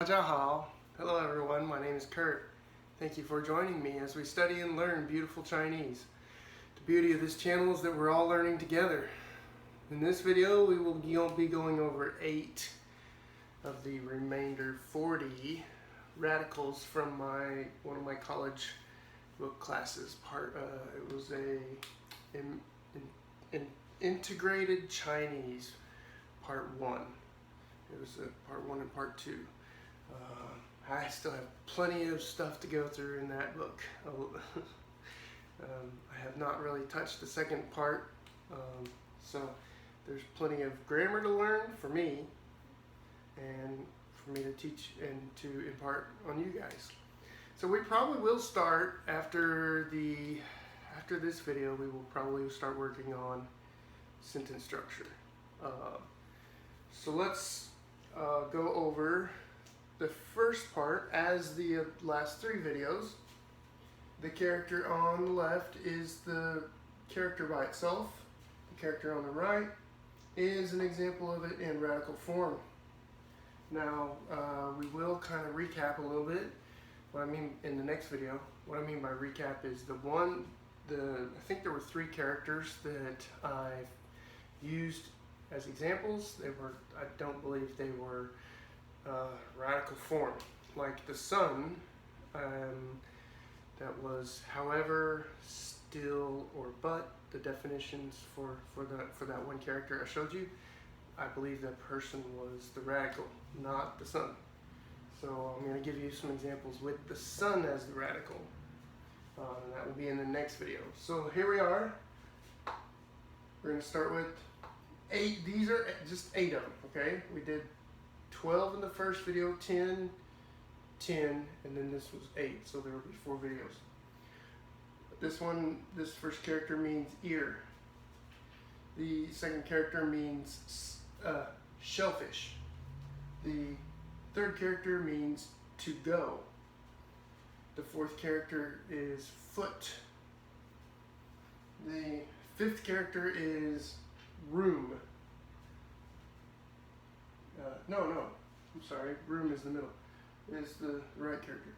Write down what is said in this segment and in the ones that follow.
大家好. Hello everyone, my name is Kurt. Thank you for joining me as we study and learn beautiful Chinese. The beauty of this channel is that we're all learning together. In this video we will be going over 8 of the remainder 40 radicals from one of my college book classes. It was an integrated Chinese part 1. It was part 1 and part 2. I still have plenty of stuff to go through in that book. I have not really touched the second part, so there's plenty of grammar to learn for me and for me to teach and to impart on you guys. So we probably will start after this video. We will probably start working on sentence structure. So let's go over the first part as the last 3 videos. The character on the left is the character by itself. The character on the right is an example of it in radical form. Now we will kind of recap a little bit. What I mean in the next video, what I mean by recap is I think there were 3 characters that I used as examples. I don't believe they were radical form. Like the sun, that was however, still, or but. The definitions for that one character I showed you, I believe that person was the radical, not the sun. So I'm going to give you some examples with the sun as the radical, and that will be in the next video. So here we are. We're going to start with 8. These are just 8 of them, okay? We did 12 in the first video, 10, and then this was 8, so there will be 4 videos. This first character means ear. The second character means shellfish. The third character means to go. The fourth character is foot. The fifth character is room. I'm sorry, room is the middle. It's the right character.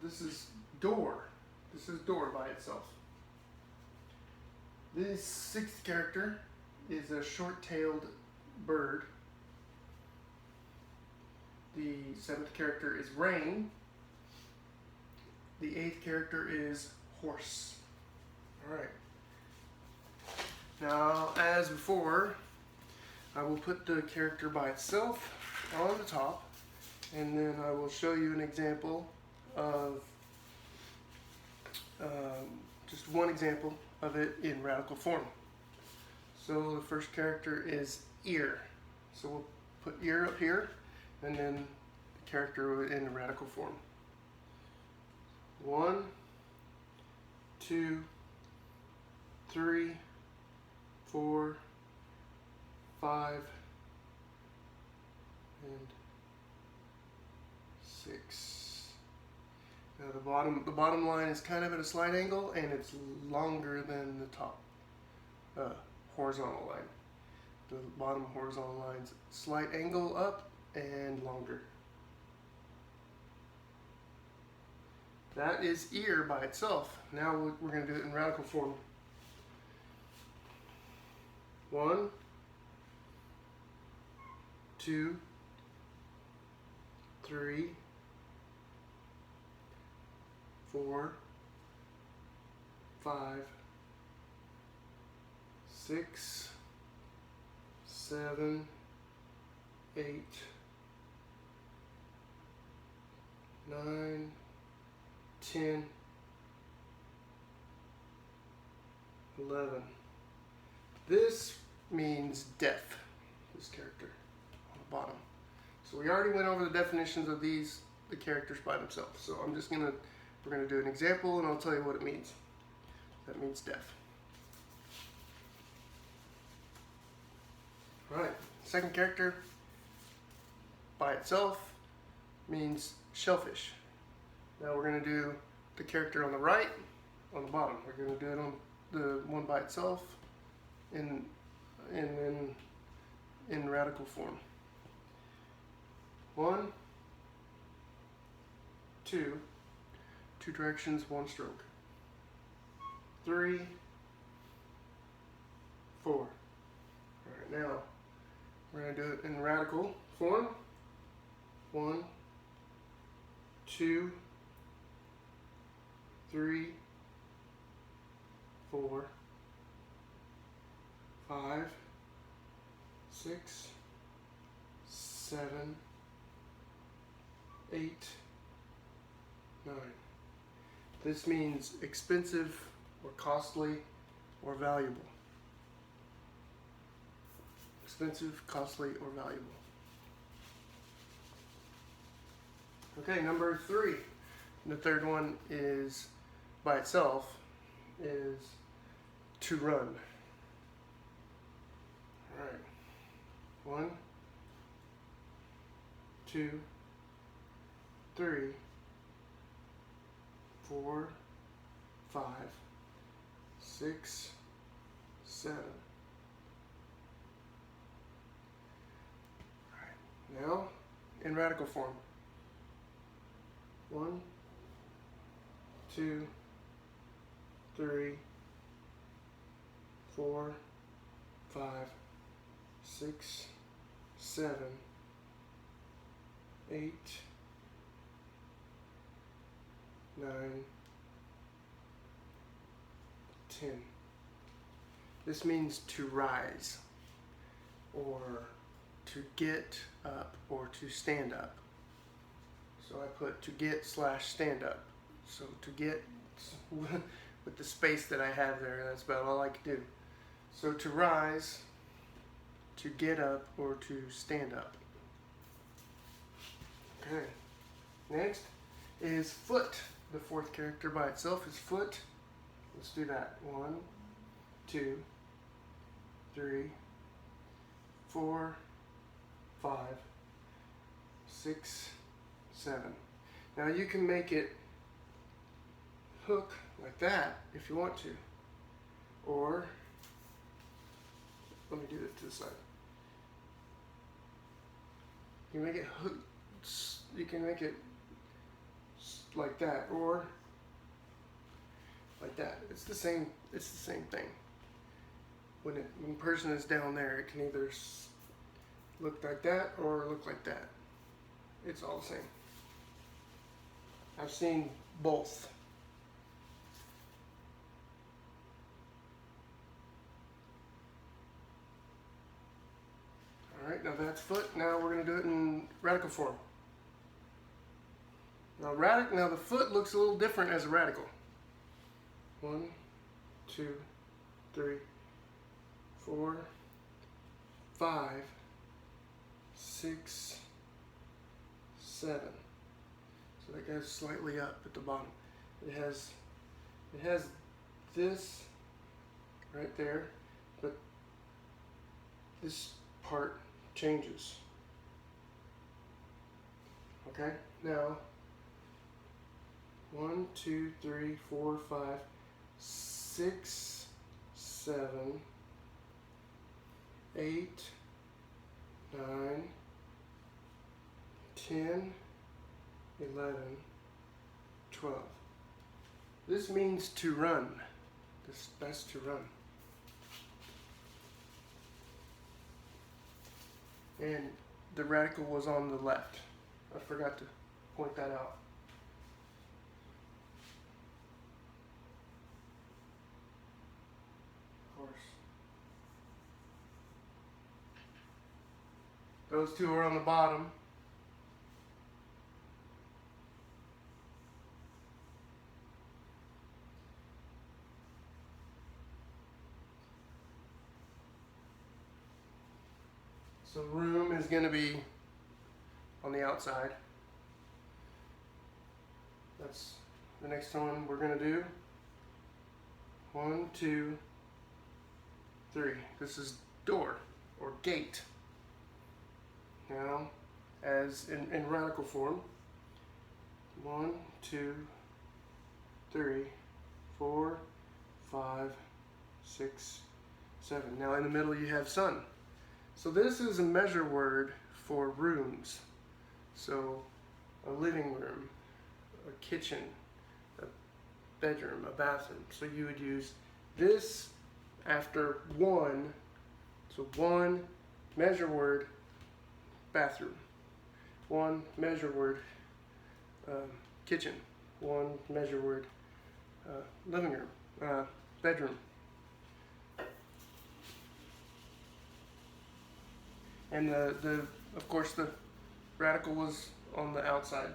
This is door. This is door by itself. The 6th character is a short-tailed bird. The 7th character is rain. The 8th character is horse. Alright. Now, as before, I will put the character by itself on the top, and then I will show you an example of just one example of it in radical form. So the first character is ear. So we'll put ear up here, and then the character in the radical form. 1, 2, 3, 4, 5, and 6. Now the bottom line is kind of at a slight angle, and it's longer than the top horizontal line. The bottom horizontal line's slight angle up and longer. That is ear by itself. Now we're going to do it in radical form. 1, 2, 3, 4, 5, 6, 7, 8, 9, 10, 11. This means deaf, this character on the bottom. So we already went over the definitions of the characters by themselves. So we're gonna do an example, and I'll tell you what it means. That means deaf. All right, second character by itself means shellfish. Now we're gonna do the character on the right, on the bottom. We're gonna do it on the one by itself, and then in radical form. 1, 2, 2 directions, 1 stroke. 3, 4. All right, now we're going to do it in radical form. 1, 2, 3, 4, 5, 6, 7, 8, 9. This means expensive or costly or valuable. Expensive, costly, or valuable. Okay, number 3. The third one is by itself is to run. All right. 1, 2, 3, 4, 5, 6, 7. All right. Now in radical form. 1, 2, 3, 4, 5, 6, 7, 8, 9, 10. This means to rise, or to get up, or to stand up. So I put to get / stand up. So to get with the space that I have there, that's about all I can do. So to rise, to get up, or to stand up. Okay. Next is foot. The fourth character by itself is foot. Let's do that. 1, 2, 3, 4, 5, 6, 7. Now you can make it hook like that if you want to, or let me do it to the side. You can make it hook. You can make it like that, or like that. It's the same. It's the same thing. When a person is down there, it can either look like that or look like that. It's all the same. I've seen both. Alright, now that's foot. Now we're going to do it in radical form. Now the foot looks a little different as a radical. 1, 2, 3, 4, 5, 6, 7. So that goes slightly up at the bottom. It has this right there, but this part changes. Okay, now 1, 2, 3, 4, 5, 6, 7, 8, 9, 10, 11, 12. This means to run. That's to run. And the radical was on the left. I forgot to point that out. Of course. Those two are on the bottom. So room is going to be on the outside. That's the next one we're going to do. 1, 2, 3. This is door or gate. Now, as in radical form. 1, 2, 3, 4, 5, 6, 7. Now in the middle you have sun. So this is a measure word for rooms. So a living room, a kitchen, a bedroom, a bathroom. So you would use this after one. So one measure word, bathroom. One measure word, kitchen. One measure word, living room, bedroom. And of course the radical was on the outside.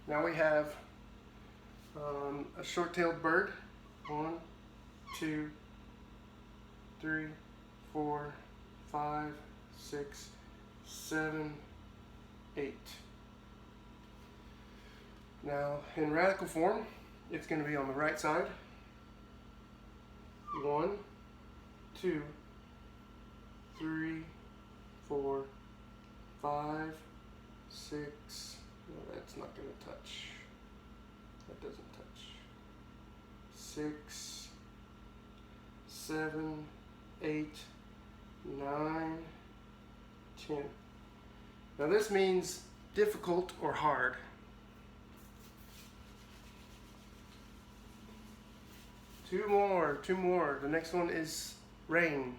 Now we have a short-tailed bird. 1, 2, 3, 4, 5, 6, 7, 8. Now in radical form, it's going to be on the right side. 1, 2, 3, 4, 5, 6. No, that's not going to touch. That doesn't touch. 6, 7, 8, 9, 10. Now this means difficult or hard. Two more. The next one is rain.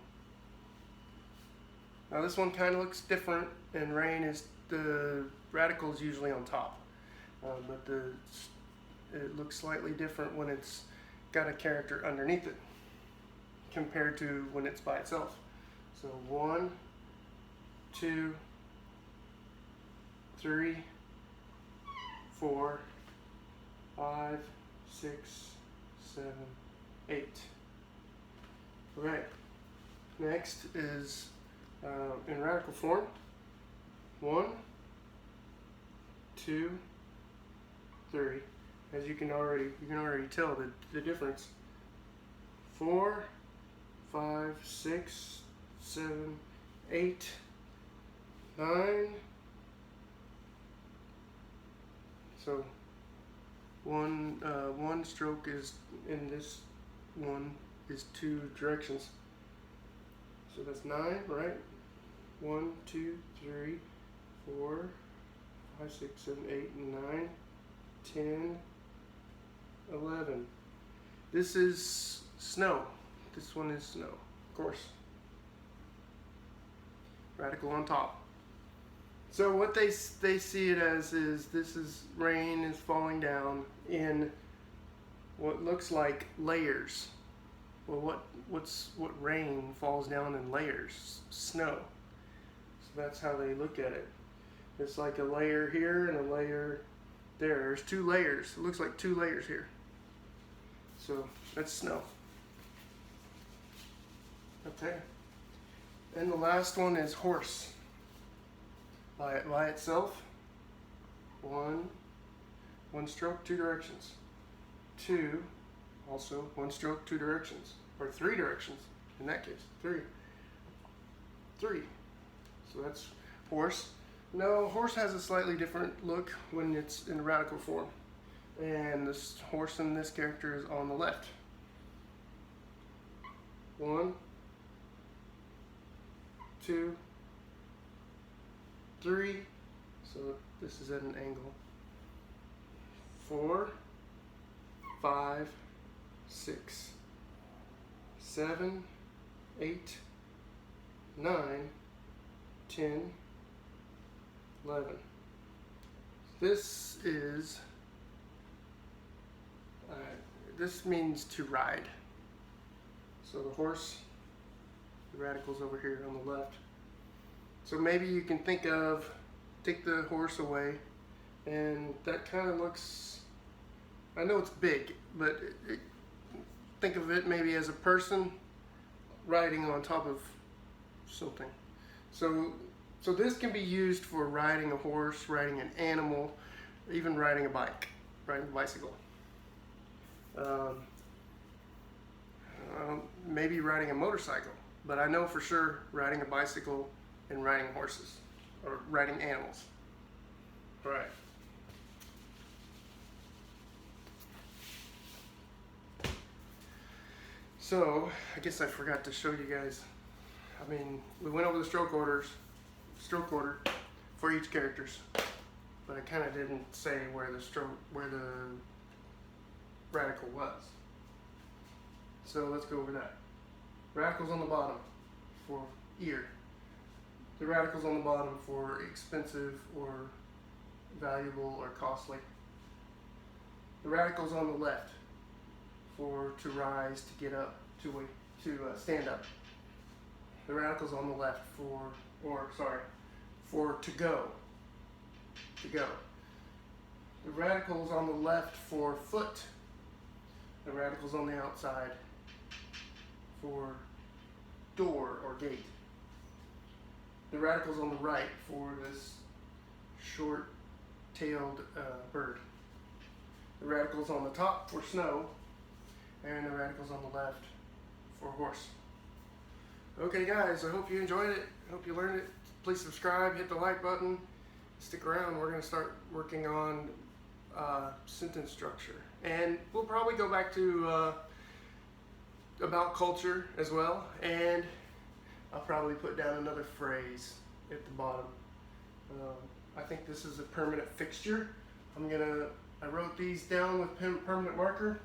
Now this one kind of looks different, and rain is the radical is usually on top, but it looks slightly different when it's got a character underneath it compared to when it's by itself. So 1, 2, 3, 4, 5, 6, 7, 8. Okay, next is in radical form. 1, 2, 3. As you can already tell the difference. 4, 5, 6, 7, 8, 9. So one stroke is in this one is 2 directions. So that's 9, right? 1, 2, 3, 4, 5, 6, 7, 8, 9, 10, 11. This is snow. This one is snow, of course. Radical on top. So what they see it as is this is rain is falling down in what looks like layers. Well, what rain falls down in layers? Snow. So that's how they look at it. It's like a layer here and a layer there. There's 2 layers. It looks like 2 layers here. So that's snow. Okay. And the last one is horse. By itself. 1 stroke, 2 directions. 2, also 1 stroke, 2 directions. Or 3 directions, in that case. 3. So that's horse. No, horse has a slightly different look when it's in radical form. And this horse in this character is on the left. 1, 2, 3. So this is at an angle. 4, 5, 6, 7, 8, 9, 10, 11. This is this means to ride. So the horse, the radical's over here on the left. So maybe you can take the horse away, and that kind of looks, I know it's big, but think of it maybe as a person riding on top of something. So this can be used for riding a horse, riding an animal, even riding a bike, riding a bicycle. Maybe riding a motorcycle, but I know for sure riding a bicycle and riding horses, or riding animals. All right. So, I guess I forgot to show you guys. I mean, we went over the stroke order for each characters. but I kind of didn't say where the radical was. So let's go over that. Radicals on the bottom for ear. The radicals on the bottom for expensive or valuable or costly. The radicals on the left for to rise, to get up, to stand up. The radicals on the left for to go. To go. The radicals on the left for foot. The radicals on the outside for door or gate. The radicals on the right for this short-tailed bird. The radicals on the top for snow, and the radicals on the left for horse. Okay guys, I hope you enjoyed it. I hope you learned it. Please subscribe, hit the like button, stick around. We're going to start working on sentence structure. And we'll probably go back to about culture as well, and I'll probably put down another phrase at the bottom. I think this is a permanent fixture. I wrote these down with permanent marker.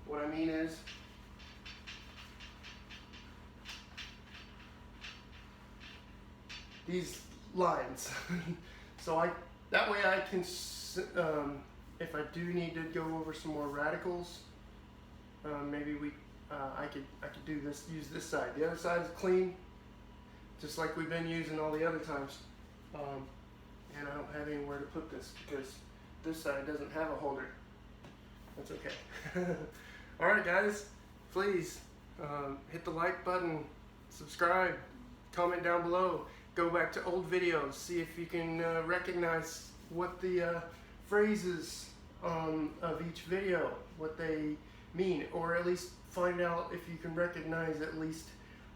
What I mean is, these lines. So that way I can, if I do need to go over some more radicals, maybe I could use this side. The other side is clean, just like we've been using all the other times. And I don't have anywhere to put this because this side doesn't have a holder. That's okay. All right, guys, please hit the like button, subscribe, comment down below. Go back to old videos, see if you can recognize what the phrases of each video, what they mean, or at least find out if you can recognize at least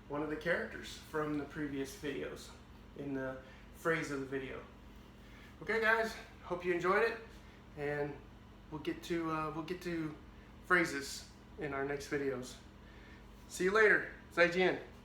one of the characters from the previous videos in the phrase of the video. Okay guys, hope you enjoyed it, and we'll get to phrases in our next videos. See you later. 再见.